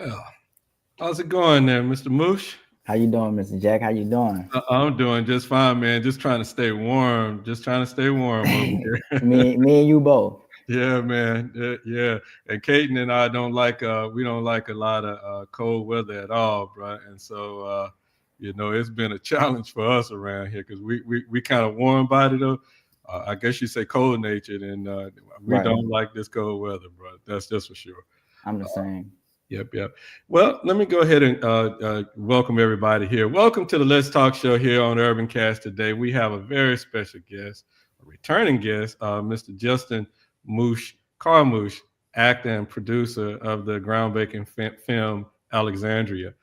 Well, how's it going there, Mr. Moosh? How you doing, Mr. Jack? How you doing? I'm doing just fine, man. Just trying to stay warm. Just trying to stay warm over here. me and you both. Yeah, man. Yeah. And Kaiten and I don't like we don't like a lot of cold weather at all, bro. And so it's been a challenge for us around here because we kind of warm bodied though. I guess you say cold natured, and we Right. don't like this cold weather, bro. That's just for sure. I'm the same. Yep. Well, let me go ahead and welcome everybody here. Welcome to the Let's Talk Show here on UrbanCast today. We have a very special guest, a returning guest, Mr. Justin Carmouche, actor and producer of the groundbreaking film Alexandria.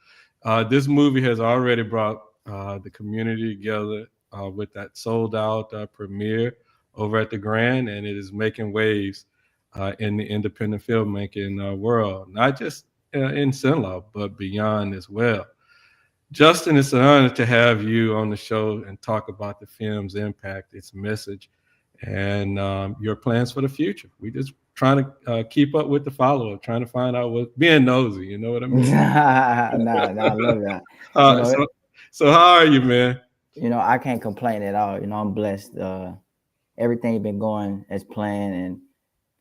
This movie has already brought the community together with that sold out premiere over at the Grand, and it is making waves in the independent filmmaking world, not just in Cenla, but beyond as well. Justin, it's an honor to have you on the show and talk about the film's impact, its message, and your plans for the future. We just trying to keep up with the follower, trying to find out what being nosy. You know what I mean? Nah, I love that. You uh, know, so, so how are you, man? I can't complain at all. I'm blessed. Everything's been going as planned. And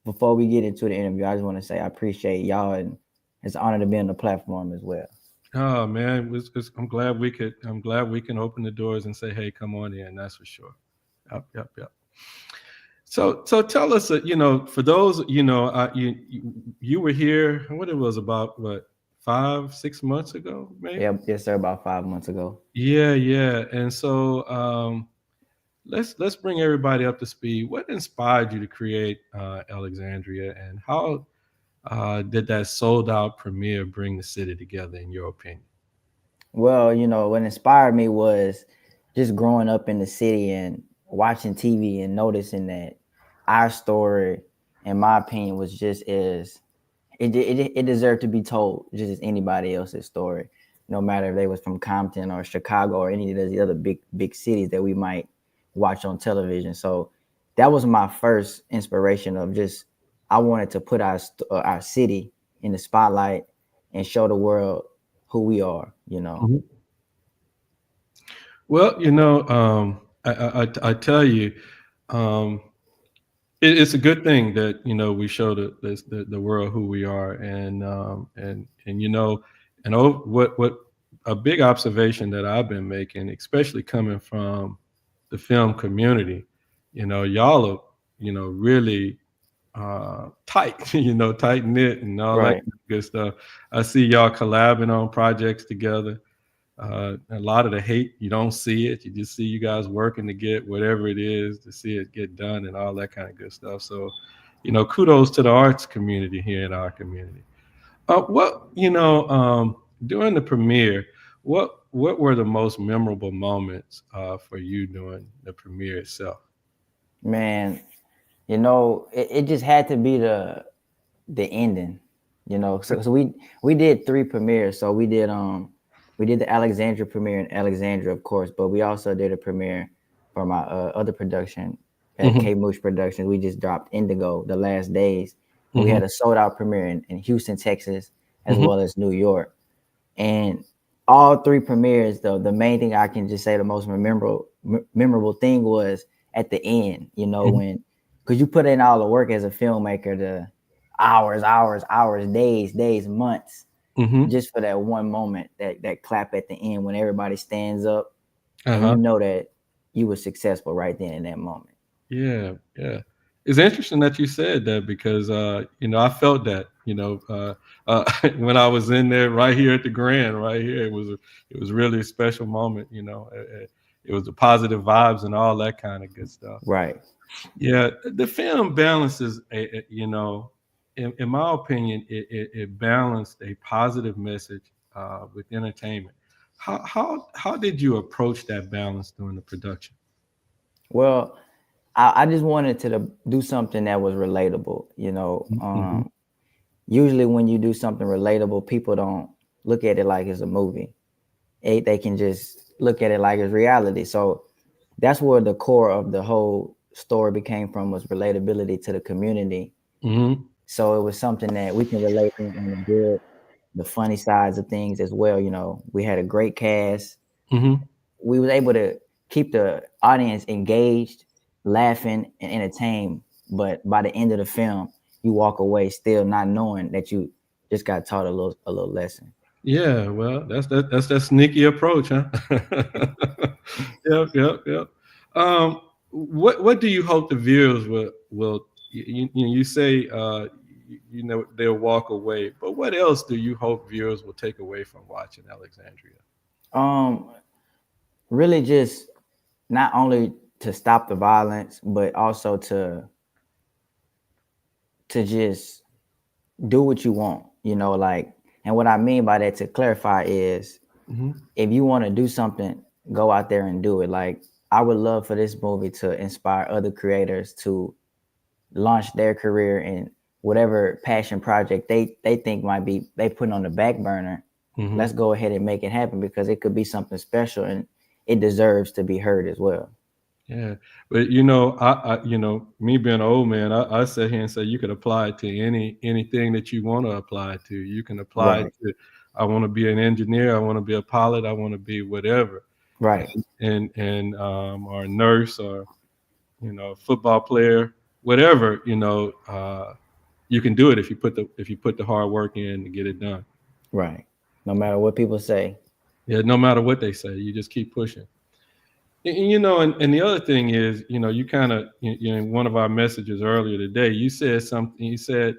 before we get into the interview, I just want to say I appreciate y'all, and it's an honor to be on the platform as well. Oh man, I'm glad we could. I'm glad we can open the doors and say, "Hey, come on in." That's for sure. Yep. So tell us, for those, you were here. What it was about? What 5-6 months ago, maybe? Yeah, yes, sir. About 5 months ago. Yeah. And so let's bring everybody up to speed. What inspired you to create Alexandria, and how did that sold out premiere bring the city together, in your opinion? Well, what inspired me was just growing up in the city and watching TV and noticing that our story, in my opinion, was just as it deserved to be told just as anybody else's story, no matter if they was from Compton or Chicago or any of the other big cities that we might watch on television. So that was my first inspiration of just I wanted to put our city in the spotlight and show the world who we are. Mhm. Well, I tell you, um, it's a good thing that we show the world who we are, and what a big observation that I've been making, especially coming from the film community. Y'all are really tight, tight knit and all that Right. kind of good stuff. I see y'all collabing on projects together. A lot of the hate, you don't see it. You just see you guys working to get whatever it is to see it get done and all that kind of good stuff. So, kudos to the arts community here in our community. During the premiere, what were the most memorable moments for you during the premiere itself? Man, it just had to be the ending. So we did 3 premieres. So we did the Alexandria premiere in Alexandria, of course, but we also did a premiere for my other production at Hmm. K Moosh Productions. We just dropped Indigo the last days. We Hmm. had a sold out premiere in Houston, Texas, as Hmm. well as New York. And all 3 premieres, though, the main thing I can just say the most memorable thing was at the end, Hmm. when because you put in all the work as a filmmaker, the hours, days, months, Hmm. just for that one moment, that clap at the end when everybody stands up and Uh-huh. you know that you were successful right then in that moment. Yeah. It's interesting that you said that because I felt that when I was in there right here at the Grand, right here, it was really a special moment. It was the positive vibes and all that kind of good stuff. Right. Yeah, the film balances, in my opinion, it balanced a positive message with entertainment. How did you approach that balance during the production? Well, I just wanted to do something that was relatable. Mm-hmm. Usually when you do something relatable, people don't look at it like it's a movie. They can just look at it like it's reality. So that's where the core of the whole story became from, was relatability to the community. Mm-hmm. So it was something that we can relate in a good the funny sides of things as well. You know, we had a great cast. Mm-hmm. We was able to keep the audience engaged, laughing, and entertained. But by the end of the film, you walk away still not knowing that you just got taught a little lesson. Yeah, well, that's that sneaky approach, huh? Yep, yep, yep. What do you hope the viewers will you say you know they'll walk away, but what else do you hope viewers will take away from watching Alexandria? Um, Really just not only to stop the violence, but also to just do what you want, you know, like, and what I mean by that, to clarify, is Mm-hmm. if you want to do something, go out there and do it. Like, I would love for this movie to inspire other creators to launch their career in whatever passion project they think might be they putting on the back burner. Mm-hmm. Let's go ahead and make it happen, because it could be something special and it deserves to be heard as well. Yeah, but you know, you know, me being an old man, I sit here and say you could apply it to anything that you want to apply it to. You can apply it Right, to, I want to be an engineer, I want to be a pilot, I want to be whatever, right, or a nurse, or you know, football player, whatever. You know, you can do it if you put the hard work in to get it done. right. No matter what people say. Yeah, no matter what they say, you just keep pushing. And, you know, and the other thing is, you know, you kind of, you know, in one of our messages earlier today, you said something. You said,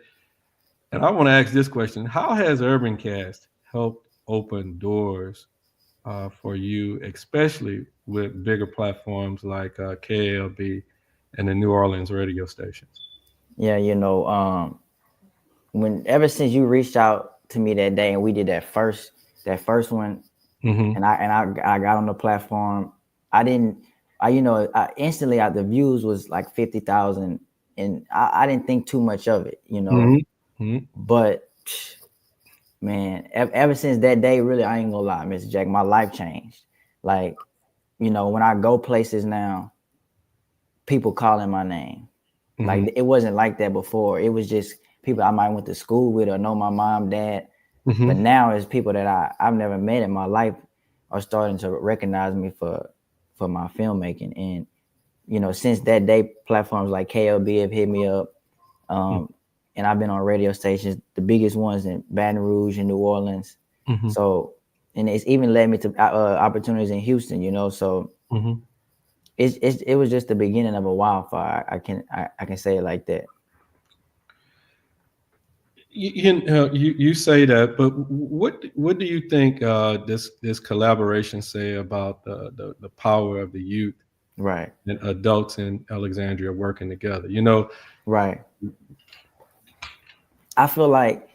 and I want to ask this question: how has UrbanCast helped open doors for you, especially with bigger platforms like KLB and the New Orleans radio stations? Yeah, when ever since you reached out to me that day and we did that first one, Mm-hmm. and I got on the platform, I didn't I instantly out the views was like 50,000, and I didn't think too much of it, Mm-hmm. but man, ever since that day, really, I ain't gonna lie, Mr. Jack, my life changed. Like, when I go places now, people calling my name. Mm-hmm. Like, it wasn't like that before. It was just people I might went to school with or know my mom, dad. But Mm-hmm. now it's people that I've never met in my life are starting to recognize me for my filmmaking. And since that day, platforms like KLB have hit me up. And I've been on radio stations, the biggest ones in Baton Rouge and New Orleans. Mm-hmm. So, and it's even led me to opportunities in Houston. So Mm-hmm. it was just the beginning of a wildfire. I can say it like that. You say that, but what do you think this collaboration say about the power of the youth Right, and adults in Alexandria working together? You know, right. I feel like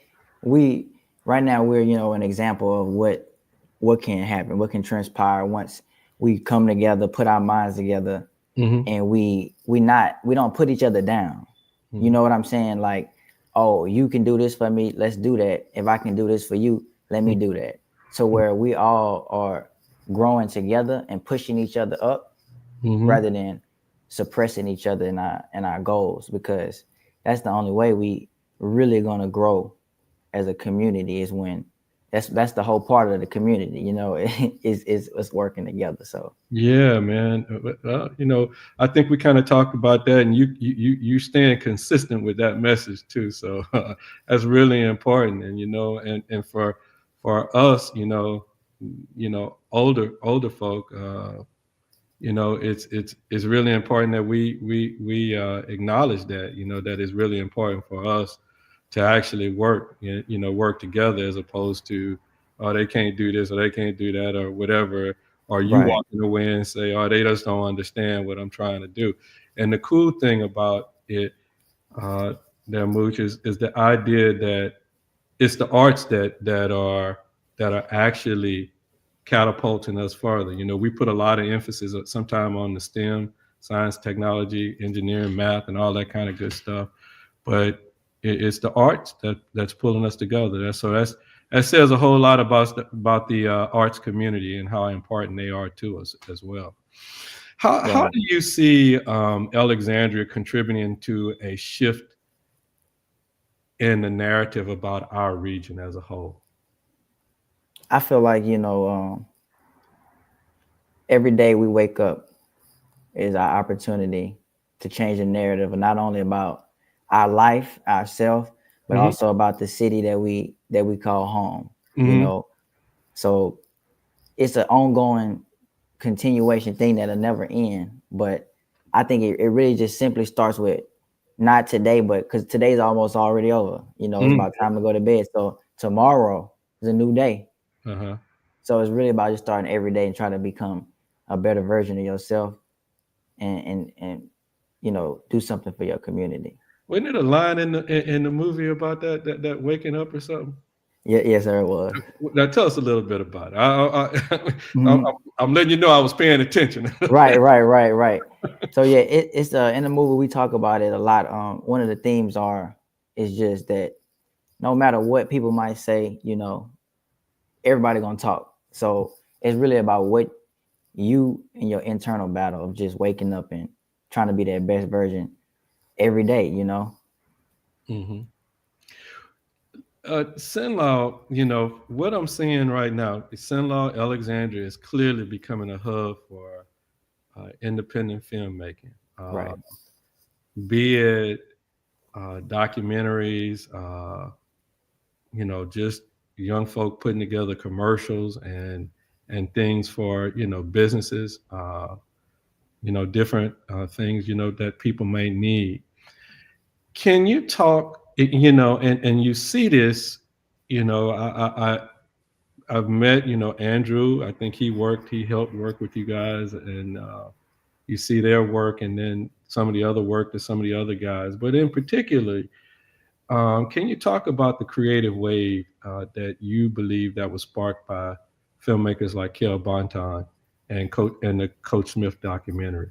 we right now we're an example of what can happen, what can transpire once we come together, put our minds together, hmm and we don't put each other down. You hmm know what I'm saying? Like, oh, you can do this for me, let's do that. If I can do this for you, let me do that. So where we all are growing together and pushing each other up, hmm rather than suppressing each other in our goals, because that's the only way we really gonna grow as a community, is when that's the whole part of the community, is us working together. So Yeah, man. You know, I think we kind of talked about that, and you staying consistent with that message too. So that's really important. And you know, and for us, older folk. You know, it's really important that we acknowledge that, you know, that it's really important for us to actually work, work together, as opposed to, oh, they can't do this or they can't do that or whatever, or you right, walking away and say, oh, they just don't understand what I'm trying to do. And the cool thing about it, uh there, Mooch, is the idea that it's the arts that are actually catapulting us further. You know, we put a lot of emphasis sometime on the STEM, science, technology, engineering, math, and all that kind of good stuff. But it's the arts that's pulling us together. That says a whole lot about the arts community and how important they are to us as well. How right. do you see Alexandria contributing to a shift in the narrative about our region as a whole? I feel like every day we wake up is our opportunity to change the narrative, and not only about our life, ourselves, but Mm-hmm. also about the city that we call home. You Mm-hmm. know, so it's an ongoing continuation thing that'll never end. But I think it really just simply starts with not today, but because today's almost already over. It's Mm-hmm. about time to go to bed. So tomorrow is a new day. Uh-huh. So it's really about just starting every day and trying to become a better version of yourself and do something for your community. Wasn't it a line in the movie about that waking up or something? Yeah, yes, sir, it was. Now tell us a little bit about it. I, Mhm. I'm letting you know I was paying attention. Right, right, right, right. So yeah, it's in the movie we talk about it a lot. One of the themes is just that no matter what people might say, everybody gonna talk. So it's really about what you and your internal battle of just waking up and trying to be that best version every day. Hmm. Cenla, what I'm seeing right now, Cenla, Alexandria is clearly becoming a hub for independent filmmaking, Right. be it documentaries, just young folk putting together commercials and things for businesses, different things that people may need. Can you talk, and you see this, I've met, Andrew. I think he helped work with you guys, and you see their work, and then some of the other work to some of the other guys. But in particular, can you talk about the creative wave that you believe that was sparked by filmmakers like Kel Bonton and the Coach Smith documentary?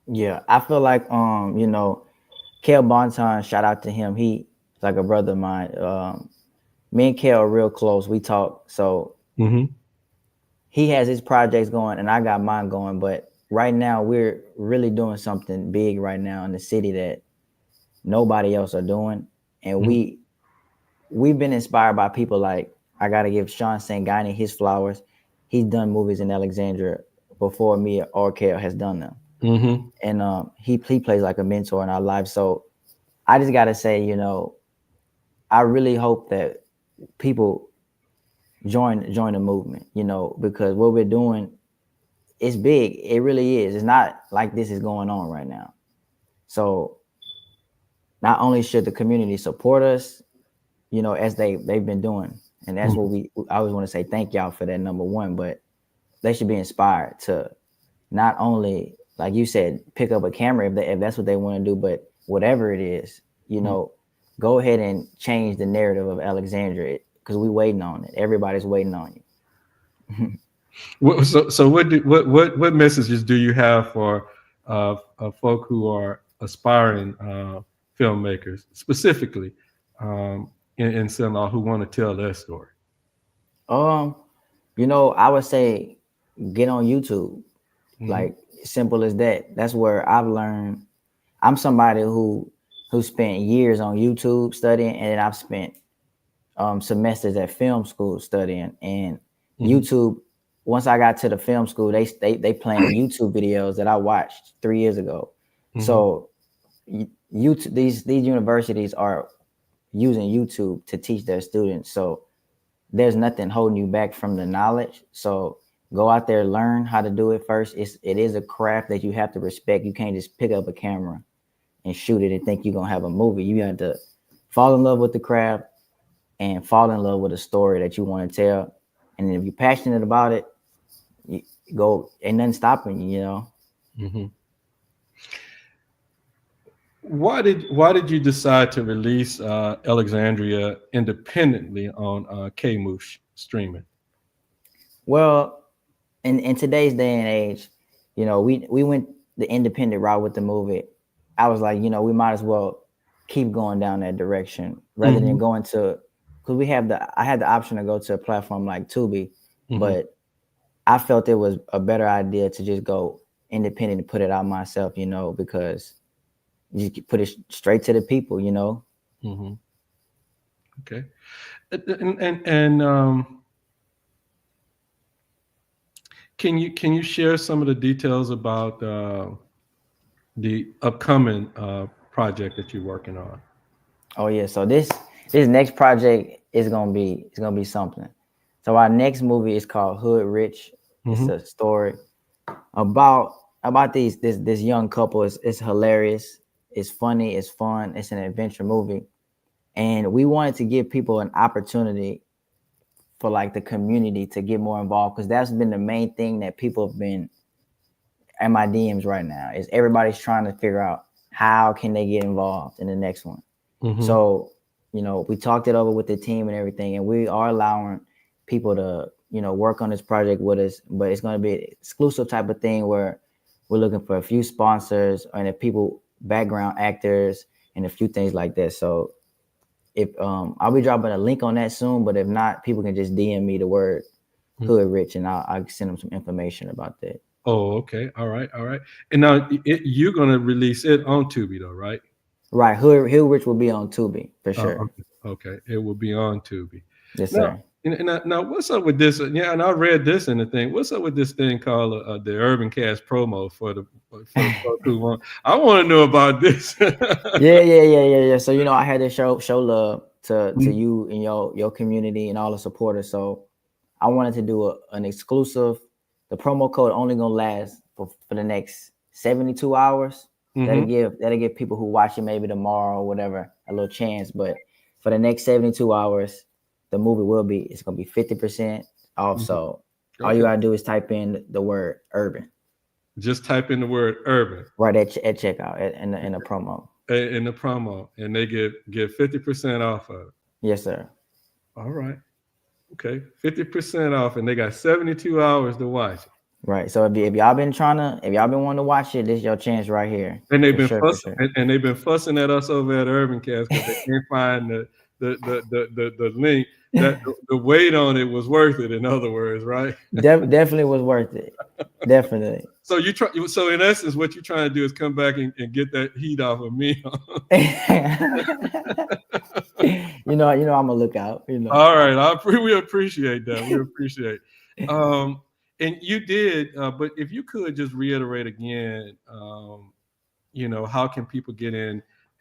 Yeah, I feel like Kel Bonton, shout out to him. He's like a brother of mine. Me and Kel are real close. We talk. So Mm-hmm. he has his projects going and I got mine going. But right now we're really doing something big right now in the city that nobody else are doing. And Mm-hmm. we've been inspired by people like I gotta give Sean Sangani his flowers. He's done movies in Alexandria before me or Kel has done them. Mm-hmm. And he plays like a mentor in our lives. So I just gotta say, I really hope that people join the movement, because what we're doing is big. It really is. It's not like this is going on right now. So not only should the community support us, as they've been doing, and that's what I always want to say thank y'all for that, number one, but they should be inspired to not only, like you said, pick up a camera if that's what they want to do, but whatever it is, Mm-hmm. go ahead and change the narrative of Alexandria because we waiting on it. Everybody's waiting on you. So what messages do you have for folk who are aspiring filmmakers, specifically in Cenla, who want to tell their story? um, I would say get on YouTube. Mm-hmm. Like simple as that. That's where I've learned. I'm somebody who spent years on YouTube studying, and then I've spent semesters at film school studying. And Mm-hmm. YouTube, once I got to the film school, they playing YouTube videos that I watched 3 years ago. Mm-hmm. So YouTube, these universities are using YouTube to teach their students. So there's nothing holding you back from the knowledge. So go out there, learn how to do it first. It is a craft that you have to respect. You can't just pick up a camera and shoot it and think you're gonna have a movie. You have to fall in love with the craft and fall in love with a story that you want to tell. And if you're passionate about it, you go, ain't nothing stopping you. Mm-hmm. Why did you decide to release Alexandria independently on Kmush streaming? Well, in today's day and age, we went the independent route with the movie. I was like, we might as well keep going down that direction rather than Mm-hmm. going to, because I had the option to go to a platform like Tubi, Mm-hmm. but I felt it was a better idea to just go independent and put it out myself, because you just put it straight to the people. Mm-hmm. Okay. And can you share some of the details about the upcoming project that you're working on? Oh yeah, so this next project is gonna be something. So our next movie is called Hood Rich. It's Mm-hmm. a story about this young couple. It's hilarious. It's funny. It's fun. It's an adventure movie, and we wanted to give people an opportunity for like the community to get more involved because that's been the main thing that people have been in my DMs right now. Is everybody's trying to figure out how can they get involved in the next one. Mm-hmm. So, we talked it over with the team and everything, and we are allowing people to, work on this project with us, but it's going to be an exclusive type of thing where we're looking for a few sponsors and if people, background actors, and a few things like that. So, if I'll be dropping a link on that soon, but if not, people can just DM me the word Hood Rich, and I'll send them some information about that. Oh, okay. All right. All right. And now you're going to release it on Tubi, though, right? Right, Hood Rich will be on Tubi for sure. Okay. Okay. It will be on Tubi. Yes, Now, sir. now, what's up with this? Yeah, and I read this in the thing. What's up with this thing called the UrbanCast promo for the folks who want? I want to know about this. Yeah. So I had to show love to you and your community and all the supporters. So I wanted to do an exclusive. The promo code only gonna last for the next 72 hours. Mm-hmm. That'll give people who watch it maybe tomorrow or whatever a little chance. But for the next 72 hours, the movie it's gonna be 50% off. Mm-hmm. So all you Okay. gotta do is type in the word urban Just type in the word urban right at checkout in the promo. in the promo, and they get 50% off of it. Yes, sir. All right. Okay. 50% off, and they got 72 hours to watch it. Right. So if y'all been wanting to watch it, this is your chance right here. And they've For been sure, for fussing, sure. and they've been fussing at us over at UrbanCast because they can't find the link. That the wait on it was worth it. In other words, right? Definitely was worth it. Definitely. So you try. So in essence, what you're trying to do is come back and get that heat off of me. I'm a lookout, All right, we appreciate that. We appreciate. Um, and you did, but if you could just reiterate again, how can people get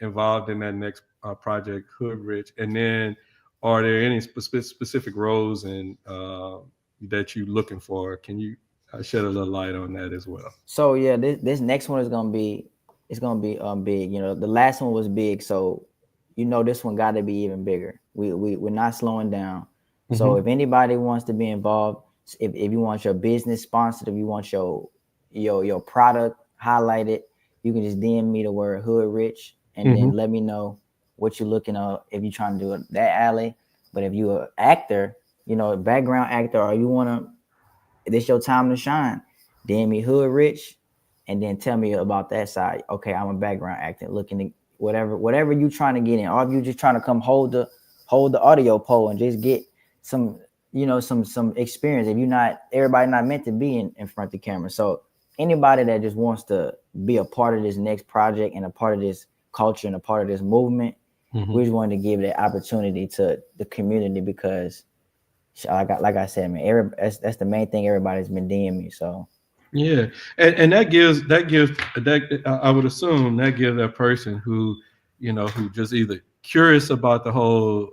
involved in that next project, Hood Rich, and then are there any specific roles and that you're looking for? Can you shed a little light on that as well? So yeah, this next one is gonna be big. The last one was big, so this one got to be even bigger. We're not slowing down. So Mm-hmm. if anybody wants to be involved, if you want your business sponsored, if you want your product highlighted, you can just DM me the word Hood Rich and Mm-hmm. then let me know what you're looking at. If you're trying to do it that alley, but if you're an actor, a background actor, or you want to, this your time to shine. DM me Hood Rich, and then tell me about that side. Okay, I'm a background actor looking to whatever you trying to get in, or if you just trying to come hold the audio pole and just get some some experience. If you're not, everybody not meant to be in front of the camera. So anybody that just wants to be a part of this next project and a part of this culture and a part of this movement, Mm-hmm. we just wanted to give that opportunity to the community because like I said, man, that's the main thing everybody's been DMing me. So Yeah, and that I would assume that gives that person who just either curious about the whole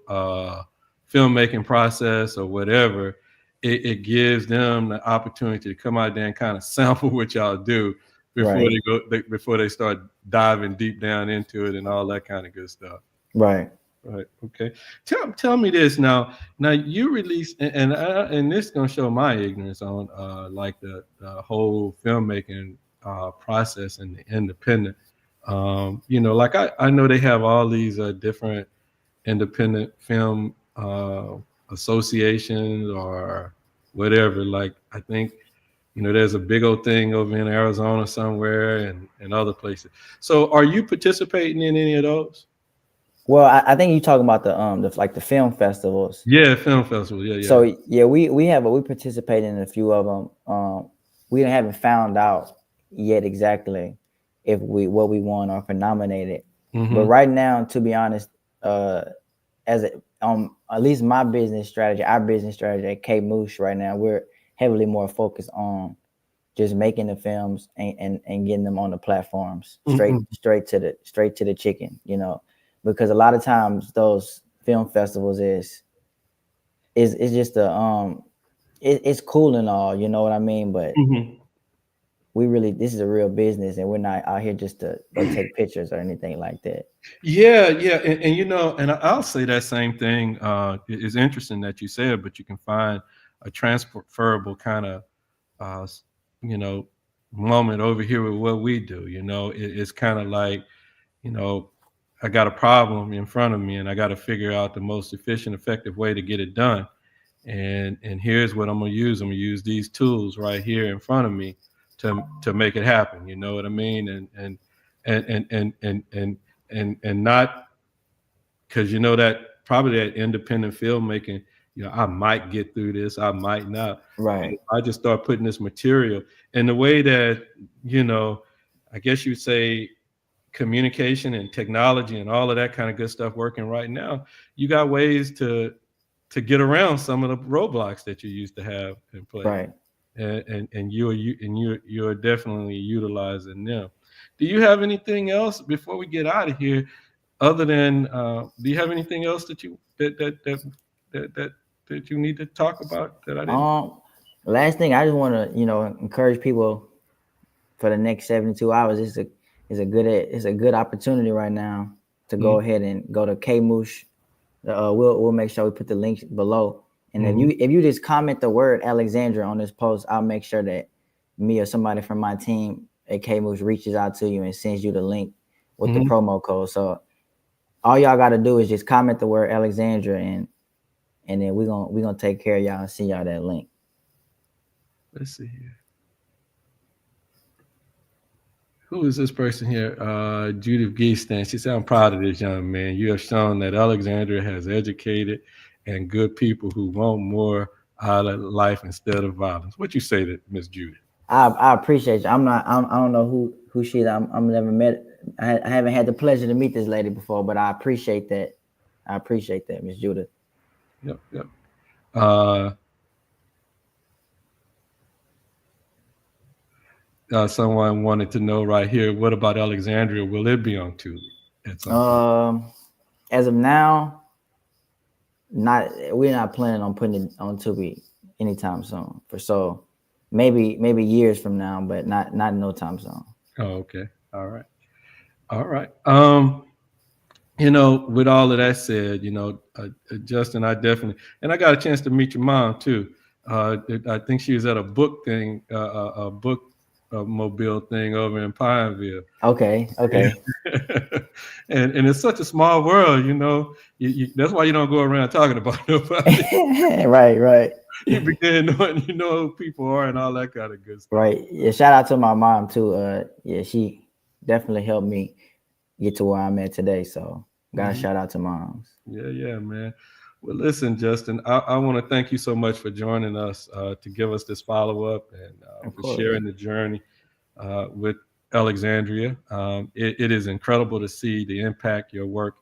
filmmaking process or whatever, it gives them the opportunity to come out there and kind of sample what y'all do before right, before they start diving deep down into it and all that kind of good stuff. right. Right. Okay. Tell me this now. Now you release and this is gonna show my ignorance on like the whole filmmaking process and the independent. Like I know they have all these different independent film associations or whatever. Like I think there's a big old thing over in Arizona somewhere and other places. So are you participating in any of those? Well, I think you're talking about the film festivals. Yeah, film festival. Yeah, yeah. So yeah, we participate in a few of them. We haven't found out yet exactly if what we won or if we're nominated. But Mm-hmm. right now, to be honest, as at least our business strategy at Carmouche right now, heavily more focused on just making the films and getting them on the platforms Mm-mm. straight to the chicken, you know, because a lot of times those film festivals is just it's cool and all, you know what I mean, but Mhm. we really, this is a real business and we're not out here just to go take pictures or anything like that. Yeah, yeah, and you know, and I'll say that same thing. It's interesting that you said, but you can find a transferable kind of, uh, s- you know, moment over here with what we do. You know, it's kind of like, you know, I got a problem in front of me, and I got to figure out the most efficient, effective way to get it done. And here's what I'm gonna use. I'm gonna use these tools right here in front of me to make it happen. You know what I mean? And not because you know that probably that independent filmmaking, you know, I might get through this, I might not. But Right, if I just start putting this material in the way that, you know, I guess you'd say communication and technology and all of that kind of good stuff working right now, you got ways to get around some of the roadblocks that you used to have in place. right. And you're definitely utilizing them. Do you have anything else before we get out of here? Other than do you have anything else that you that that you need to talk about that I didn't? Um, Last thing I just want to, you know, encourage people for the next 72 hours. It's a good opportunity right now to go Mm-hmm. ahead and go to Kmoosh. We'll make sure we put the links below. And Mm-hmm. if you just comment the word Alexandria on this post, I'll make sure that me or somebody from my team at Kmoosh reaches out to you and sends you the link with the Mm-hmm. promo code. So all y'all got to do is just comment the word Alexandria and then we gonna take care of y'all and send y'all that link. Let's see here. Who is this person here? Judith Geestan. She said, I'm proud of this young man. You have shown that Alexandria has educated and good people who want more out of life instead of violence. What you say to Miss Judith? I appreciate you. I don't know who she is. I'm never met. I haven't had the pleasure to meet this lady before, but I appreciate that. I appreciate that, Miss Judith. Yep, yep. Uh, Someone wanted to know right here, what about Alexandria? Will it be on Tubi at some point? Um, as of now, not we're not planning on putting it on Tubi anytime soon. For so maybe years from now, but not no time soon. Oh, okay. All right. All right. You know, with all of that said, you know, Justin, I definitely, and I got a chance to meet your mom too. I think she was at a book thing, a book mobile thing over in Pineville. Okay, okay. And it's such a small world, you know. That's why you don't go around talking about nobody. Right, right. You begin knowing, you know who people are and all that kind of good stuff. Right. Yeah, shout out to my mom too. Yeah, she definitely helped me get to where I'm at today. So gotta Mhm. shout out to moms. Yeah, yeah, man. Well, listen, Justin, I want to thank you so much for joining us to give us this follow up and Of for course. sharing the journey with Alexandria. It is incredible to see the impact your work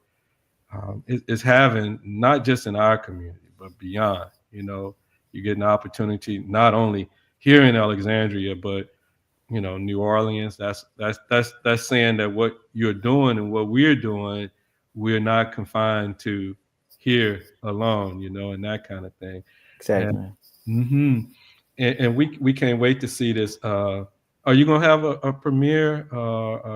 is having, not just in our community, but beyond. You know, you get an opportunity not only here in Alexandria, but you know, New Orleans. That's saying that what you're doing and what we're doing, we're not confined to here alone. You know, and that kind of thing. And Exactly. hmm and we can't wait to see this. Are you gonna have a premiere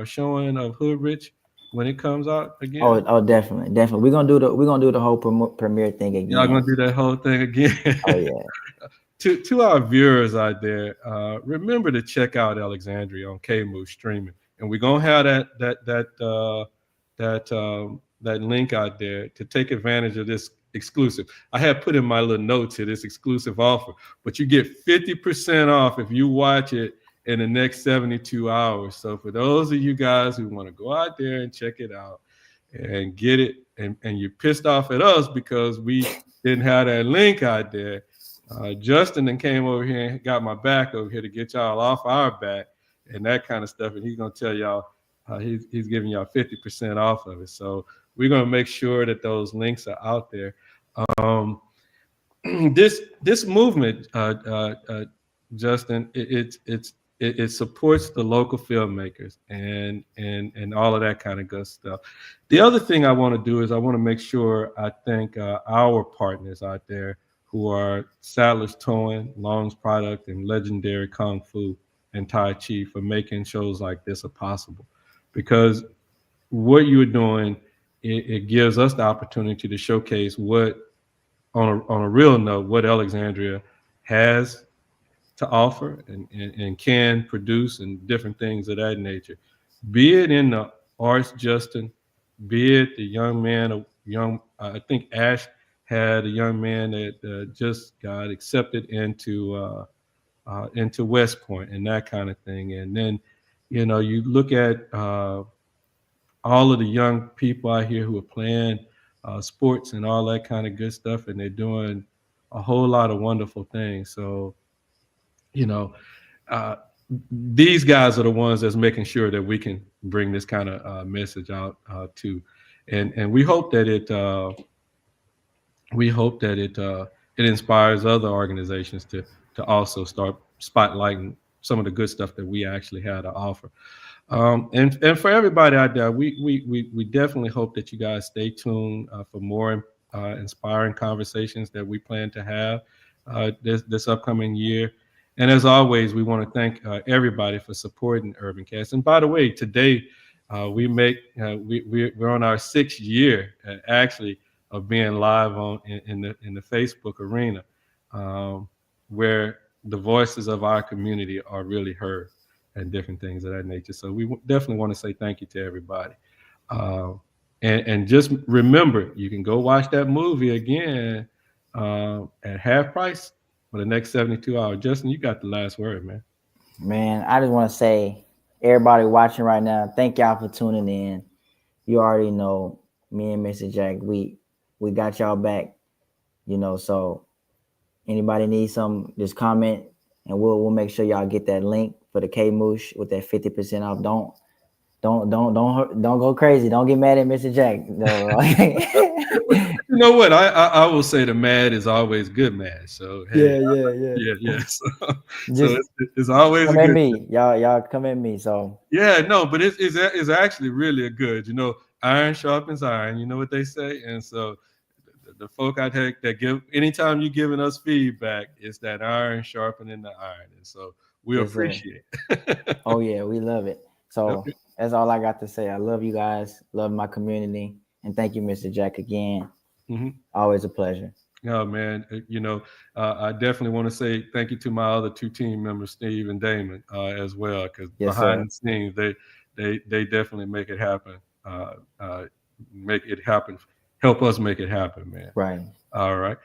showing of Hood Rich when it comes out again? Oh, definitely, definitely. We're gonna do the whole premiere thing Y'all again. gonna do that whole thing again? Oh yeah, To our viewers out there, remember to check out Alexandria on Kmove streaming, and we're gonna have that link out there to take advantage of this exclusive. I have put in my little notes here this exclusive offer, but you get 50% off if you watch it in the next 72 hours. So for those of you guys who want to go out there and check it out and get it, and you're pissed off at us because we didn't have that link out there. Justin then came over here and got my back over here to get y'all off our back and that kind of stuff. And he's gonna tell y'all he's giving y'all 50% off of it. So we're gonna make sure that those links are out there. Um, this movement, Justin, it supports the local filmmakers and all of that kind of good stuff. The other thing I want to do is I want to make sure I thank our partners out there who are Sadler's Towing, Long's Product, and Legendary Kung Fu and Tai Chi for making shows like this a possible. Because what you're doing, it gives us the opportunity to showcase what, on a real note, what Alexandria has to offer and can produce and different things of that nature. Be it in the arts, Justin, be it the young man, I think Ash had a young man that just got accepted into West Point and that kind of thing. And then, you look at all of the young people out here who are playing sports and all that kind of good stuff, and they're doing a whole lot of wonderful things. So, you know, uh, these guys are the ones that's making sure that we can bring this kind of message out to, and we hope that it inspires other organizations to also start spotlighting some of the good stuff that we actually had to offer. And for everybody out there, we definitely hope that you guys stay tuned for more inspiring conversations that we plan to have this upcoming year. And as always, we want to thank everybody for supporting UrbanCast. And by the way, today we're on our 6th year actually of being live in the Facebook arena, where the voices of our community are really heard and different things of that nature. So we definitely want to say thank you to everybody. Uh, and just remember, you can go watch that movie again at half price for the next 72 hours. Justin, you got the last word, man. Man, I just want to say, everybody watching right now, thank y'all for tuning in. You already know, me and Mr. Jack, we got y'all back. So anybody needs something, just comment, and we'll make sure y'all get that link for the Carmouche with that 50% off. Don't go crazy. Don't get mad at Mr. Jack. No. You know what? I will say the mad is always good mad. So hey, yeah. So it's always come a at good me, thing. y'all come at me. So Yeah, no, but it's actually really a good. Iron sharpens iron. You know what they say, and so the folk out there that give, anytime you're giving us feedback, it's that iron sharpening the iron, and so we yes, sir. appreciate it. Oh yeah, we love it. So Okay. that's all I got to say. I love you guys, love my community, and thank you, Mr. Jack, again. Mm-hmm. Always a pleasure. Oh man, I definitely want to say thank you to my other two team members, Steve and Damon, as well, because Yes, behind sir. the scenes, they definitely make it happen, make it happen, help us make it happen, man. Right. All right,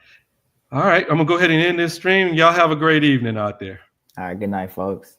all right. I'm gonna go ahead and end this stream. Y'all have a great evening out there. All right. Good night, folks.